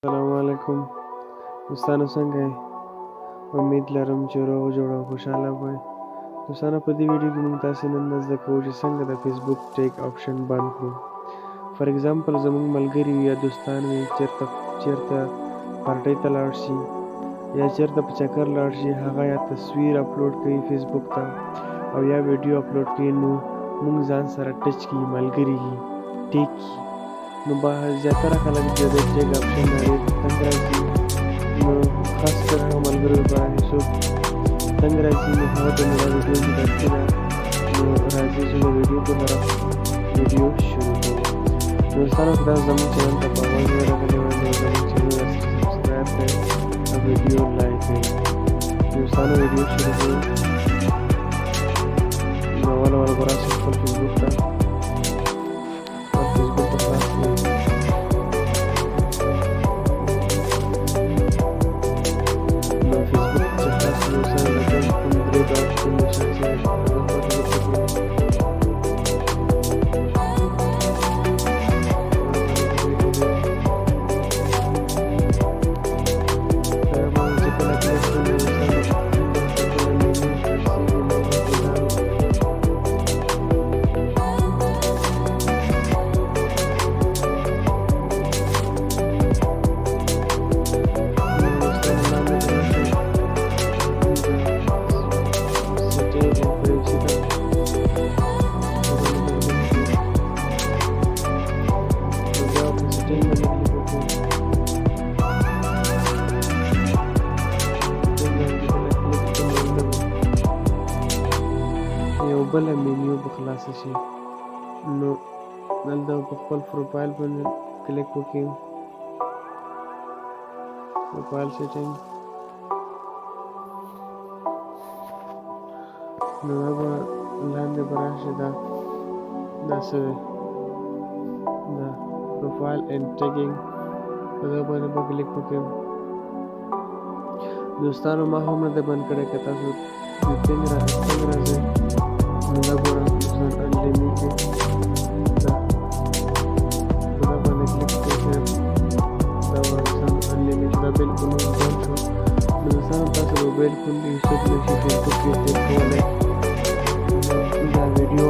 अस्सलामुअलैकुम دوستانو څنګه یې؟ امید لرم چې روغ جوړ او خوشحاله وئ. دوستانو په دې ویډیو کې موږ تاسې نن زده کوو چې څنګه د فیسبوک ټیګ آپشن بند کړو. فار ایگزامپل زموږ ملګري وي یا دوستان وي چېرته پارټۍ ته لاړ شي یا چېرته په چکر لاړ شي، هغه یا تصویر اپلوډ کوي فیسبوک ته او یا ویډیو اپلوډ کوي، نو موږ ځان سره ټچ کړي، ملګري کړي، ټیګ کړي. نو زیاتره خلک د دې ټیګ آپشن نه ډېر تنګ راځي. نو خاص کر هغه ملګرو لپاره چې څوک تنګ راځي، نو هغه ته مو دا ویډیو ګټلې ده. نو راځئ چې د ویډیو په طرف ویډیو شروع کوو. دوستانو که تاسو زموږ چینل ته په اول ځل راغلي وئ، نو زموږ چینل راسره سبسکرایب کړئ او ویډیو لایک کړئ. دوستانو ویډیو شروع کوو. نو اول به راشئ خپل فیسبوک ته. فیسبوک ته خلاص کړئ. نو فیسبوک چې خلاص کړئ، سره د کوم درې ډاټ کوم نشان چې هغه په کلیک وکړئ. یو بله مینیو به خلاصه شي. نو دلته په خپل پروفایل باندې کلیک وکړئ، پروفایل سیټینګ. نو دا به لاندې به راشي، دا څه دی، دا پروفایل اینډ ټیګینګ، په دغه باندې به کلیک وکړئ. دوستانو ما هم نه دی بند کړی، که تاسو تنګ راځئ نو دا ګوره انلیمیټډ ده، په دغه باندې کلیک کړئ. دا انلیمیټډ دا بلکل بند شو. نو دوستانو تاسو به بلکل هېڅوک نشي فیسبوک کې ټیګ کولی. دا ویډیو